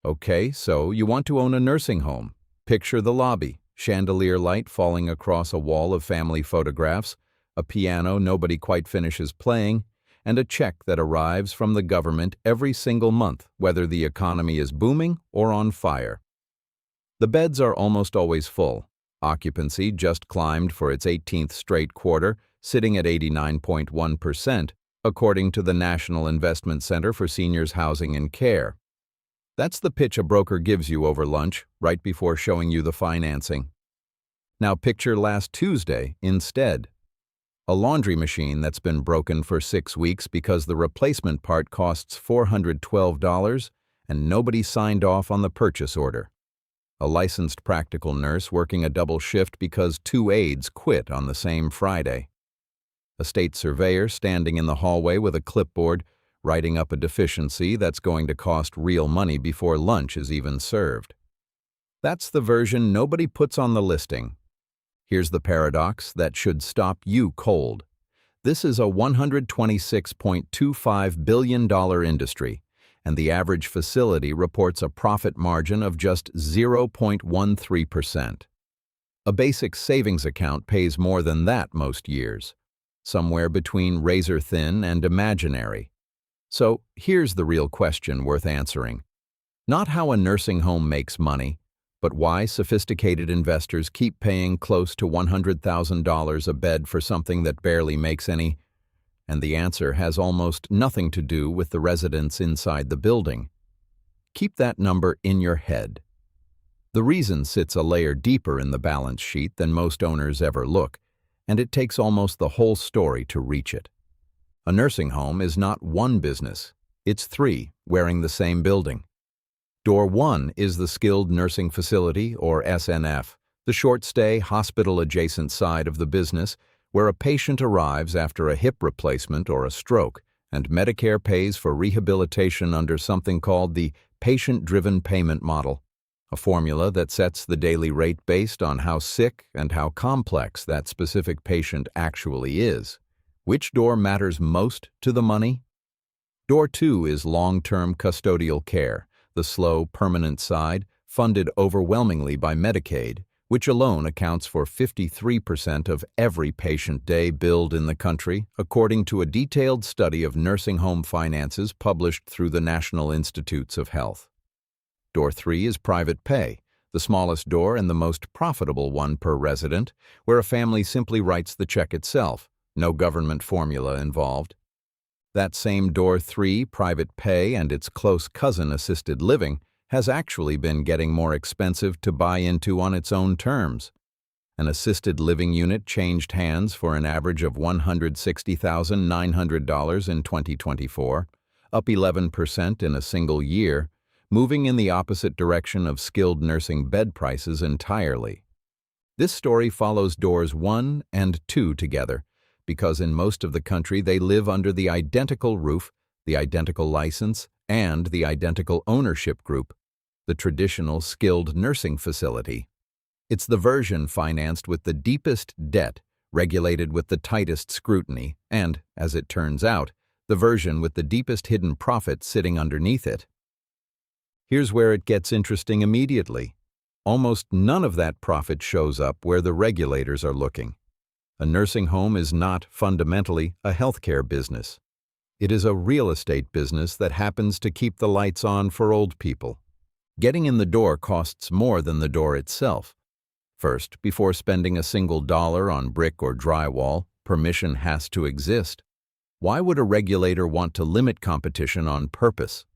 Okay, so you want to own a nursing home. Picture the lobby, chandelier light falling across a wall of family photographs, a piano nobody quite finishes playing, and a check that arrives from the government every single month, whether the economy is booming or on fire. The beds are almost always full. Occupancy just climbed for its 18th straight quarter, sitting at 89.1%, according to the National Investment Center for Seniors Housing and Care. That's the pitch a broker gives you over lunch, right before showing you the financing. Now picture last Tuesday instead. A laundry machine that's been broken for 6 weeks because the replacement part costs $412 and nobody signed off on the purchase order. A licensed practical nurse working a double shift because 2 aides quit on the same Friday. A state surveyor standing in the hallway with a clipboard, writing up a deficiency that's going to cost real money before lunch is even served. That's the version nobody puts on the listing. Here's the paradox that should stop you cold. This is a $126.25 billion industry, and the average facility reports a profit margin of just 0.13%. A basic savings account pays more than that most years, somewhere between razor-thin and imaginary. So here's the real question worth answering. Not how a nursing home makes money, but why sophisticated investors keep paying close to $100,000 a bed for something that barely makes any. And the answer has almost nothing to do with the residents inside the building. Keep that number in your head. The reason sits a layer deeper in the balance sheet than most owners ever look, and it takes almost the whole story to reach it. A nursing home is not one business, it's 3 wearing the same building. Door 1 is the skilled nursing facility, or SNF, the short-stay, hospital-adjacent side of the business where a patient arrives after a hip replacement or a stroke, and Medicare pays for rehabilitation under something called the patient-driven payment model, a formula that sets the daily rate based on how sick and how complex that specific patient actually is. Which door matters most to the money? Door 2 is long-term custodial care, the slow, permanent side, funded overwhelmingly by Medicaid, which alone accounts for 53% of every patient day billed in the country, according to a detailed study of nursing home finances published through the National Institutes of Health. Door 3 is private pay, the smallest door and the most profitable one per resident, where a family simply writes the check itself, no government formula involved. That same Door 3, private pay, and its close cousin assisted living, has actually been getting more expensive to buy into on its own terms. An assisted living unit changed hands for an average of $160,900 in 2024, up 11% in a single year, moving in the opposite direction of skilled nursing bed prices entirely. This story follows Doors 1 and 2 together, because in most of the country they live under the identical roof, the identical license, and the identical ownership group, the traditional skilled nursing facility. It's the version financed with the deepest debt, regulated with the tightest scrutiny, and, as it turns out, the version with the deepest hidden profit sitting underneath it. Here's where it gets interesting immediately. Almost none of that profit shows up where the regulators are looking. A nursing home is not fundamentally a healthcare business. It is a real estate business that happens to keep the lights on for old people. Getting in the door costs more than the door itself. First, before spending a single dollar on brick or drywall, permission has to exist. Why would a regulator want to limit competition on purpose?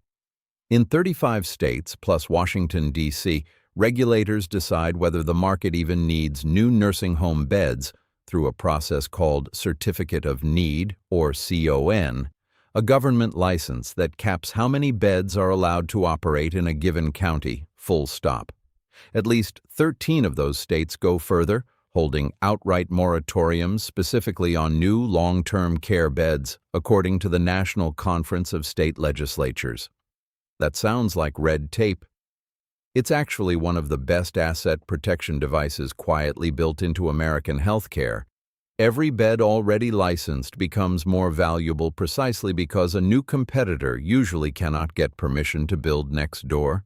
In 35 states, plus Washington, D.C., regulators decide whether the market even needs new nursing home beds through a process called Certificate of Need, or CON, a government license that caps how many beds are allowed to operate in a given county, full stop. At least 13 of those states go further, holding outright moratoriums specifically on new long-term care beds, according to the National Conference of State Legislatures. That sounds like red tape. It's actually one of the best asset protection devices quietly built into American healthcare. Every bed already licensed becomes more valuable precisely because a new competitor usually cannot get permission to build next door.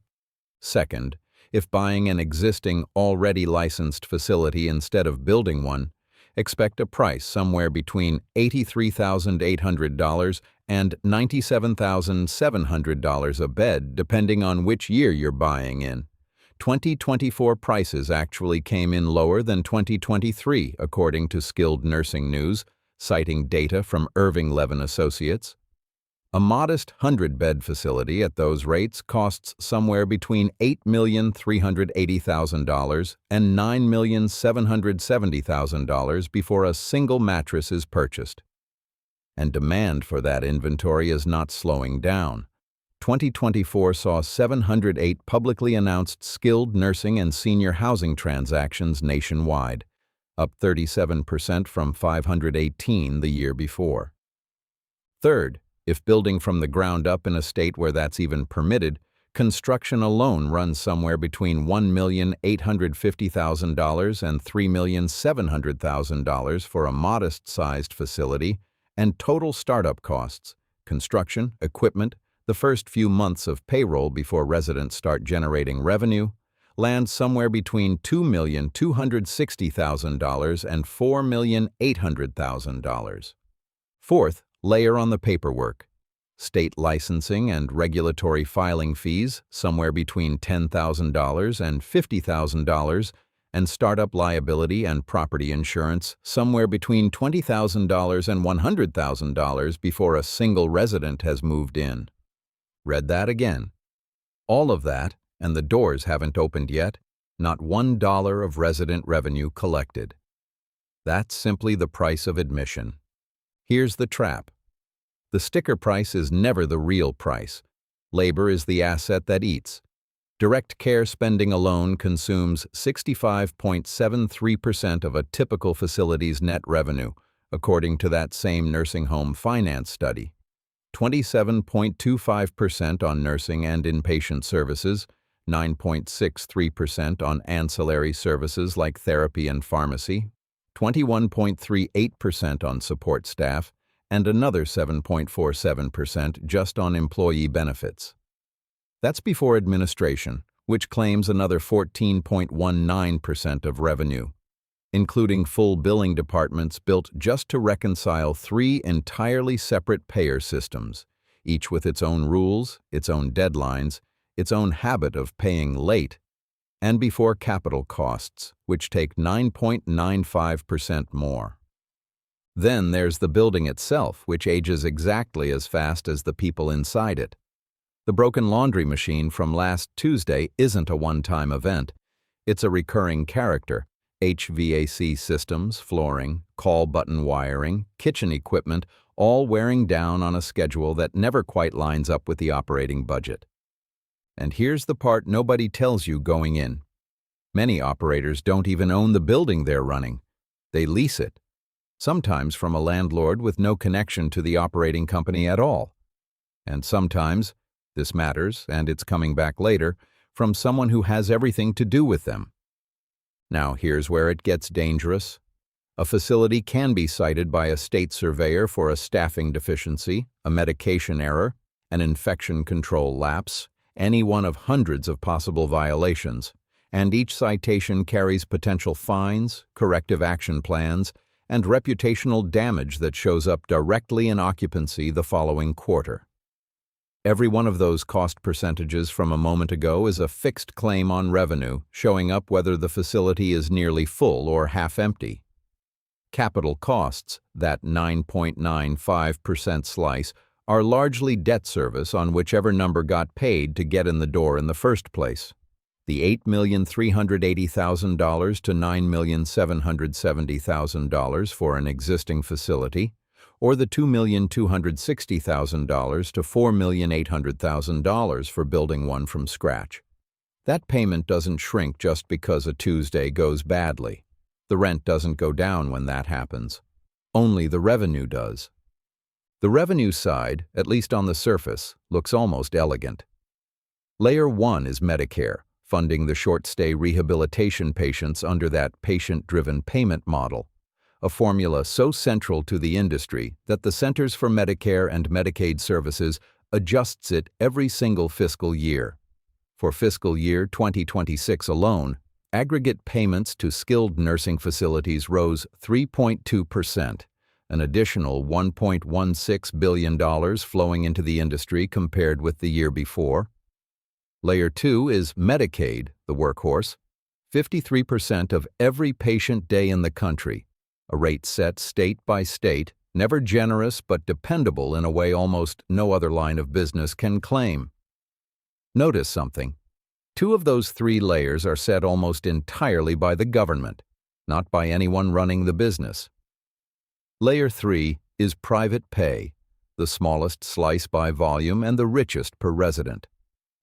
Second, if buying an existing, already licensed facility instead of building one, expect a price somewhere between $83,800 and $97,700 a bed, depending on which year you're buying in. 2024 prices actually came in lower than 2023, according to Skilled Nursing News, citing data from Irving Levin Associates. A modest 100-bed facility at those rates costs somewhere between $8,380,000 and $9,770,000 before a single mattress is purchased. And demand for that inventory is not slowing down. 2024 saw 708 publicly announced skilled nursing and senior housing transactions nationwide, up 37% from 518 the year before. Third, if building from the ground up in a state where that's even permitted, construction alone runs somewhere between $1,850,000 and $3,700,000 for a modest-sized facility, and total startup costs, construction, equipment, the first few months of payroll before residents start generating revenue, land somewhere between $2,260,000 and $4,800,000. Fourth, layer on the paperwork. State licensing and regulatory filing fees, somewhere between $10,000 and $50,000, and startup liability and property insurance, somewhere between $20,000 and $100,000 before a single resident has moved in. Read that again. All of that, and the doors haven't opened yet, not $1 of resident revenue collected. That's simply the price of admission. Here's the trap. The sticker price is never the real price. Labor is the asset that eats. Direct care spending alone consumes 65.73% of a typical facility's net revenue, according to that same nursing home finance study. 27.25% on nursing and inpatient services, 9.63% on ancillary services like therapy and pharmacy, 21.38% on support staff, and another 7.47% just on employee benefits. That's before administration, which claims another 14.19% of revenue, including full billing departments built just to reconcile three entirely separate payer systems, each with its own rules, its own deadlines, its own habit of paying late, and before capital costs, which take 9.95% more. Then there's the building itself, which ages exactly as fast as the people inside it. The broken laundry machine from last Tuesday isn't a one-time event. It's a recurring character. HVAC systems, flooring, call button wiring, kitchen equipment, all wearing down on a schedule that never quite lines up with the operating budget. And here's the part nobody tells you going in. Many operators don't even own the building they're running. They lease it, sometimes from a landlord with no connection to the operating company at all. And sometimes, this matters, and it's coming back later, from someone who has everything to do with them. Now here's where it gets dangerous. A facility can be cited by a state surveyor for a staffing deficiency, a medication error, an infection control lapse, any one of hundreds of possible violations, and each citation carries potential fines, corrective action plans, and reputational damage that shows up directly in occupancy the following quarter. Every one of those cost percentages from a moment ago is a fixed claim on revenue, showing up whether the facility is nearly full or half empty. Capital costs, that 9.95% slice, are largely debt service on whichever number got paid to get in the door in the first place. The $8,380,000 to $9,770,000 for an existing facility, or the $2,260,000 to $4,800,000 for building one from scratch. That payment doesn't shrink just because a Tuesday goes badly. The rent doesn't go down when that happens. Only the revenue does. The revenue side, at least on the surface, looks almost elegant. Layer 1 is Medicare, funding the short-stay rehabilitation patients under that patient-driven payment model, a formula so central to the industry that the Centers for Medicare and Medicaid Services adjusts it every single fiscal year. For fiscal year 2026 alone, aggregate payments to skilled nursing facilities rose 3.2%, an additional $1.16 billion flowing into the industry compared with the year before. Layer 2 is Medicaid, the workhorse, 53% of every patient day in the country, a rate set state by state, never generous but dependable in a way almost no other line of business can claim. Notice something. 2 of those 3 layers are set almost entirely by the government, not by anyone running the business. Layer 3 is private pay, the smallest slice by volume and the richest per resident.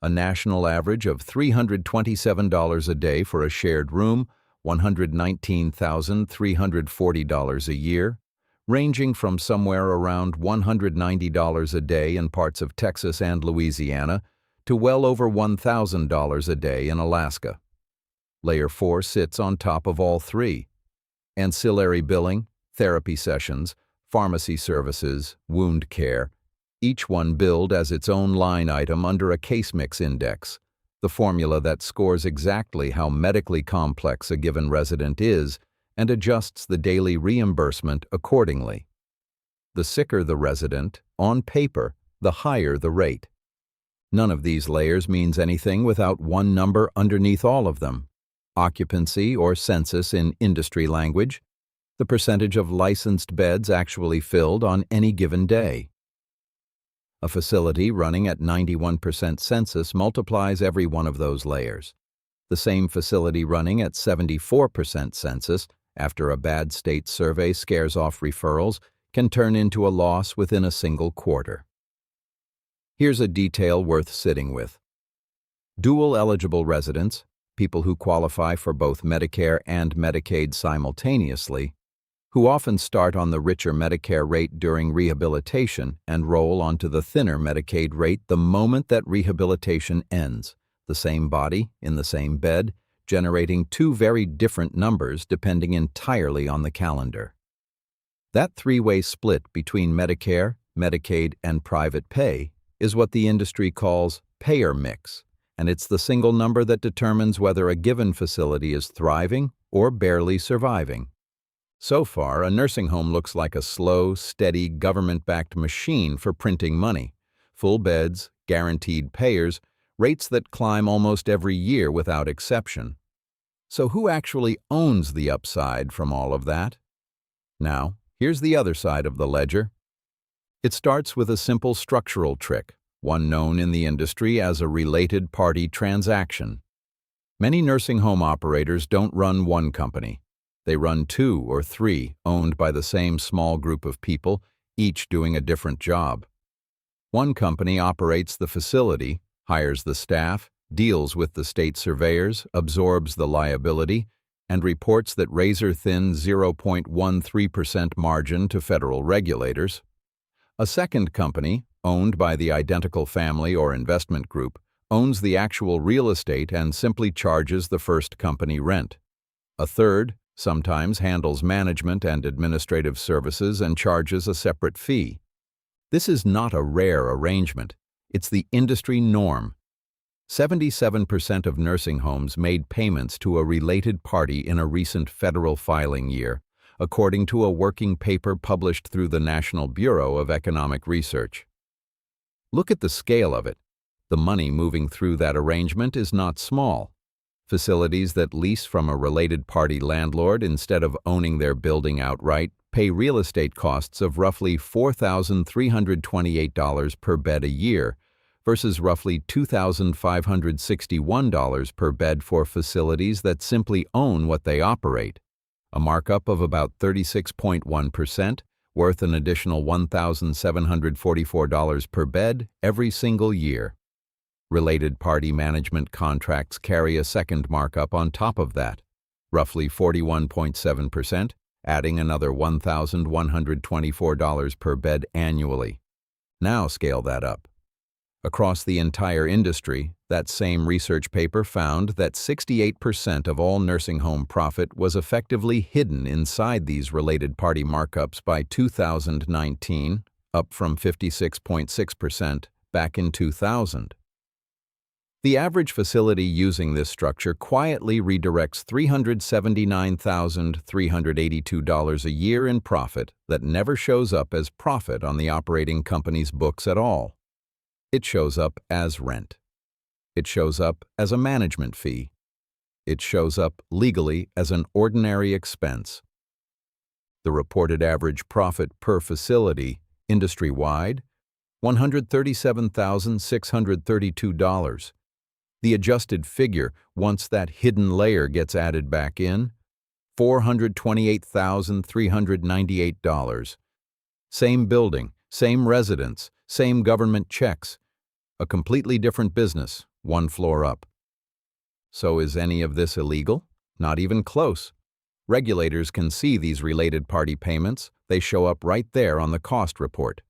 A national average of $327 a day for a shared room, $119,340 a year, ranging from somewhere around $190 a day in parts of Texas and Louisiana to well over $1,000 a day in Alaska. Layer 4 sits on top of all 3. Ancillary billing, therapy sessions, pharmacy services, wound care, each one billed as its own line item under a case mix index, the formula that scores exactly how medically complex a given resident is and adjusts the daily reimbursement accordingly. The sicker the resident, on paper, the higher the rate. None of these layers means anything without one number underneath all of them: occupancy or census in industry language, the percentage of licensed beds actually filled on any given day. A facility running at 91% census multiplies every one of those layers. The same facility running at 74% census, after a bad state survey scares off referrals, can turn into a loss within a single quarter. Here's a detail worth sitting with. Dual-eligible residents, people who qualify for both Medicare and Medicaid simultaneously, who often start on the richer Medicare rate during rehabilitation and roll onto the thinner Medicaid rate the moment that rehabilitation ends, the same body in the same bed, generating 2 very different numbers depending entirely on the calendar. That 3-way split between Medicare, Medicaid, and private pay is what the industry calls payer mix, and it's the single number that determines whether a given facility is thriving or barely surviving. So far, a nursing home looks like a slow, steady, government-backed machine for printing money. Full beds, guaranteed payers, rates that climb almost every year without exception. So who actually owns the upside from all of that? Now, here's the other side of the ledger. It starts with a simple structural trick, one known in the industry as a related party transaction. Many nursing home operators don't run one company. They run 2 or 3, owned by the same small group of people, each doing a different job. One company operates the facility, hires the staff, deals with the state surveyors, absorbs the liability, and reports that razor-thin 0.13% margin to federal regulators. A second company, owned by the identical family or investment group, owns the actual real estate and simply charges the first company rent. A third, sometimes handles management and administrative services and charges a separate fee. This is not a rare arrangement. It's the industry norm. 77% of nursing homes made payments to a related party in a recent federal filing year, according to a working paper published through the National Bureau of Economic Research. Look at the scale of it. The money moving through that arrangement is not small. Facilities that lease from a related party landlord instead of owning their building outright pay real estate costs of roughly $4,328 per bed a year versus roughly $2,561 per bed for facilities that simply own what they operate, a markup of about 36.1%, worth an additional $1,744 per bed every single year. Related party management contracts carry a second markup on top of that, roughly 41.7%, adding another $1,124 per bed annually. Now scale that up. Across the entire industry, that same research paper found that 68% of all nursing home profit was effectively hidden inside these related party markups by 2019, up from 56.6% back in 2000. The average facility using this structure quietly redirects $379,382 a year in profit that never shows up as profit on the operating company's books at all. It shows up as rent. It shows up as a management fee. It shows up legally as an ordinary expense. The reported average profit per facility, industry-wide, $137,632. The adjusted figure, once that hidden layer gets added back in, $428,398. Same building, same residents, same government checks. A completely different business, one floor up. So is any of this illegal? Not even close. Regulators can see these related party payments. They show up right there on the cost report.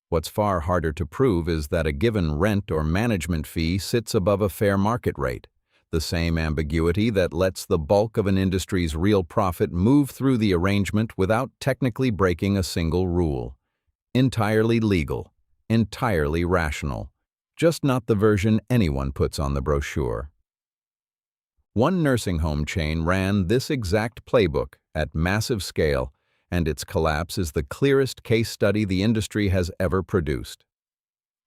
What's far harder to prove is that a given rent or management fee sits above a fair market rate, the same ambiguity that lets the bulk of an industry's real profit move through the arrangement without technically breaking a single rule. Entirely legal, entirely rational, just not the version anyone puts on the brochure. One nursing home chain ran this exact playbook at massive scale, and its collapse is the clearest case study the industry has ever produced.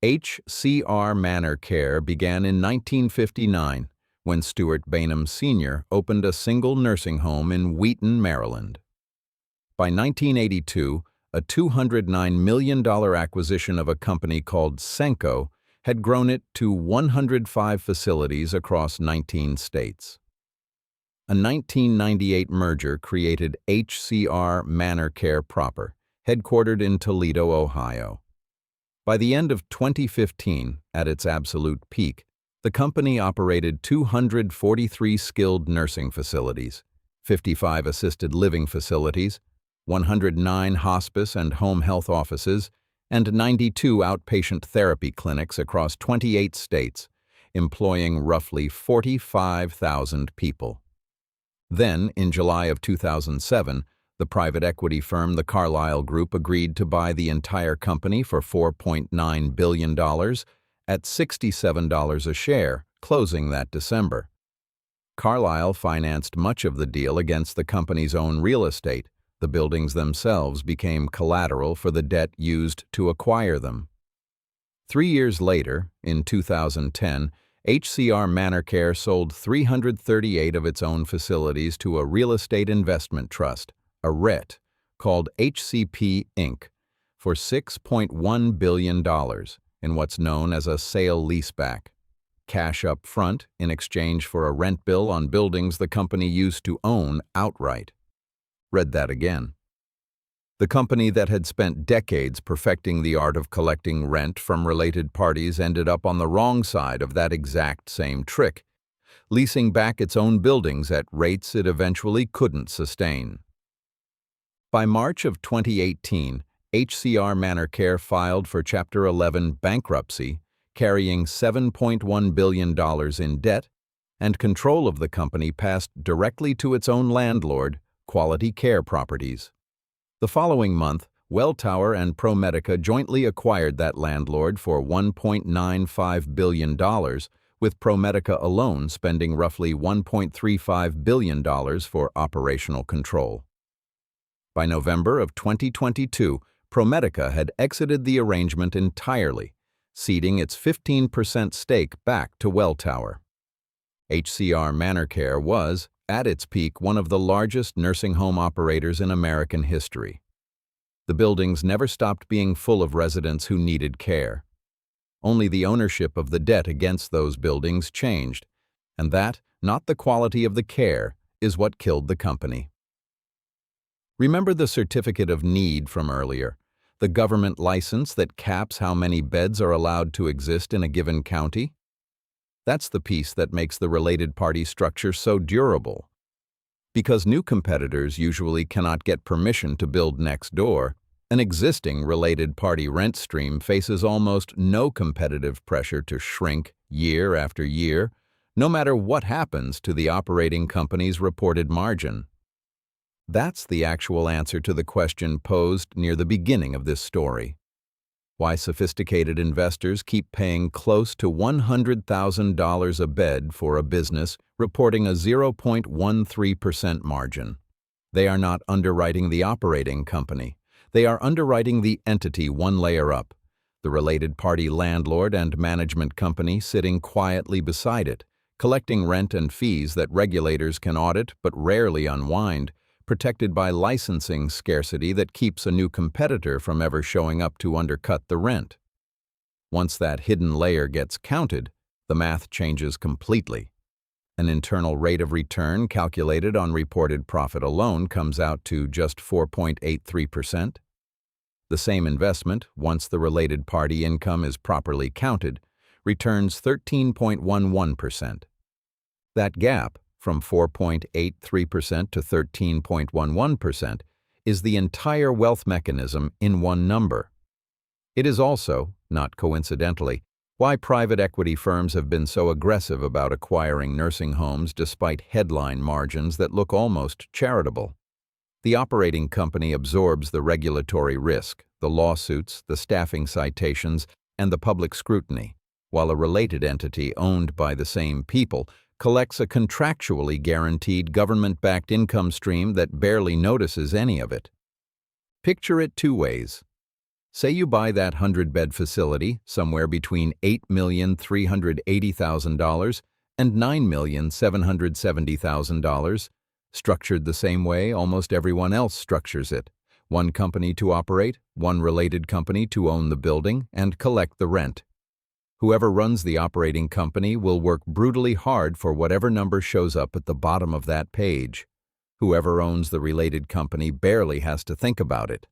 HCR ManorCare began in 1959 when Stuart Bainum Sr. opened a single nursing home in Wheaton, Maryland. By 1982, a $209 million acquisition of a company called Senco had grown it to 105 facilities across 19 states. A 1998 merger created HCR ManorCare proper, headquartered in Toledo, Ohio. By the end of 2015, at its absolute peak, the company operated 243 skilled nursing facilities, 55 assisted living facilities, 109 hospice and home health offices, and 92 outpatient therapy clinics across 28 states, employing roughly 45,000 people. Then, in July of 2007, the private equity firm The Carlyle Group agreed to buy the entire company for $4.9 billion at $67 a share, closing that December. Carlyle financed much of the deal against the company's own real estate. The buildings themselves became collateral for the debt used to acquire them. 3 years later, in 2010, HCR ManorCare sold 338 of its own facilities to a real estate investment trust, a REIT, called HCP Inc., for $6.1 billion in what's known as a sale-leaseback. Cash up front in exchange for a rent bill on buildings the company used to own outright. Read that again. The company that had spent decades perfecting the art of collecting rent from related parties ended up on the wrong side of that exact same trick, leasing back its own buildings at rates it eventually couldn't sustain. By March of 2018, HCR ManorCare filed for Chapter 11 bankruptcy, carrying $7.1 billion in debt, and control of the company passed directly to its own landlord, Quality Care Properties. The following month, Welltower and ProMedica jointly acquired that landlord for $1.95 billion, with ProMedica alone spending roughly $1.35 billion for operational control. By November of 2022, ProMedica had exited the arrangement entirely, ceding its 15% stake back to Welltower. HCR ManorCare was, at its peak, one of the largest nursing home operators in American history. The buildings never stopped being full of residents who needed care. Only the ownership of the debt against those buildings changed, and that, not the quality of the care, is what killed the company. Remember the certificate of need from earlier, the government license that caps how many beds are allowed to exist in a given county? That's the piece that makes the related party structure so durable. Because new competitors usually cannot get permission to build next door, an existing related party rent stream faces almost no competitive pressure to shrink year after year, no matter what happens to the operating company's reported margin. That's the actual answer to the question posed near the beginning of this story. Why sophisticated investors keep paying close to $100,000 a bed for a business reporting a 0.13% margin. They are not underwriting the operating company. They are underwriting the entity one layer up, the related party landlord and management company sitting quietly beside it, collecting rent and fees that regulators can audit but rarely unwind, protected by licensing scarcity that keeps a new competitor from ever showing up to undercut the rent. Once that hidden layer gets counted, the math changes completely. An internal rate of return calculated on reported profit alone comes out to just 4.83%. The same investment, once the related party income is properly counted, returns 13.11%. That gap, from 4.83% to 13.11%, is the entire wealth mechanism in one number. It is also, not coincidentally, why private equity firms have been so aggressive about acquiring nursing homes despite headline margins that look almost charitable. The operating company absorbs the regulatory risk, the lawsuits, the staffing citations, and the public scrutiny, while a related entity owned by the same people collects a contractually guaranteed government-backed income stream that barely notices any of it. Picture it two ways. Say you buy that 100-bed facility somewhere between $8,380,000 and $9,770,000, structured the same way almost everyone else structures it. One company to operate, one related company to own the building and collect the rent. Whoever runs the operating company will work brutally hard for whatever number shows up at the bottom of that page. Whoever owns the related company barely has to think about it.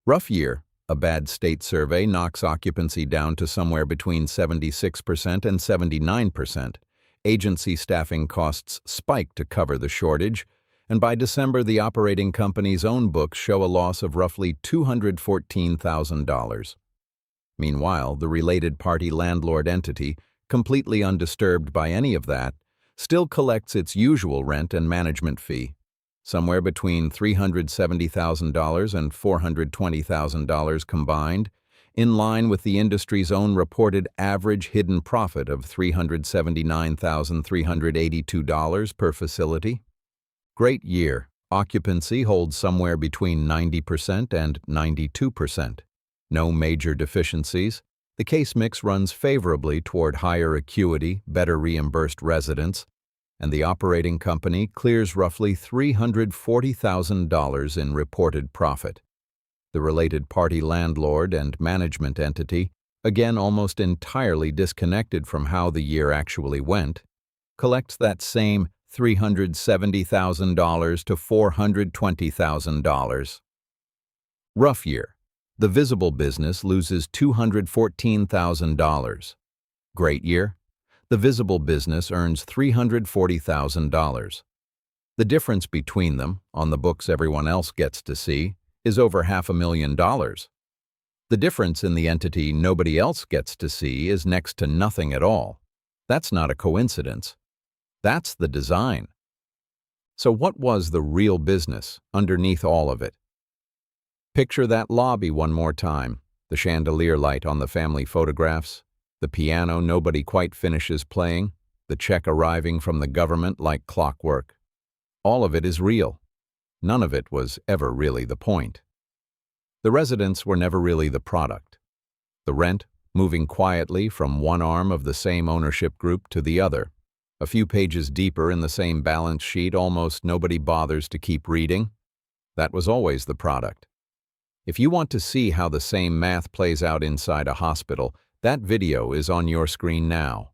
Rough year. A bad state survey knocks occupancy down to somewhere between 76% and 79%. Agency staffing costs spike to cover the shortage, and by December the operating company's own books show a loss of roughly $214,000. Meanwhile, the related party landlord entity, completely undisturbed by any of that, still collects its usual rent and management fee, somewhere between $370,000 and $420,000 combined, in line with the industry's own reported average hidden profit of $379,382 per facility. Great year. Occupancy holds somewhere between 90% and 92%. No major deficiencies. The case mix runs favorably toward higher acuity, better reimbursed residents, and the operating company clears roughly $340,000 in reported profit. The related party landlord and management entity, again almost entirely disconnected from how the year actually went, collects that same $370,000 to $420,000. Rough year. The visible business loses $214,000. Great year. The visible business earns $340,000. The difference between them, on the books everyone else gets to see, is over $500,000. The difference in the entity nobody else gets to see is next to nothing at all. That's not a coincidence. That's the design. So what was the real business underneath all of it? Picture that lobby one more time, the chandelier light on the family photographs, the piano nobody quite finishes playing, the check arriving from the government like clockwork. All of it is real. None of it was ever really the point. The residents were never really the product. The rent, moving quietly from one arm of the same ownership group to the other. A few pages deeper in the same balance sheet, almost nobody bothers to keep reading. That was always the product. If you want to see how the same math plays out inside a hospital, that video is on your screen now.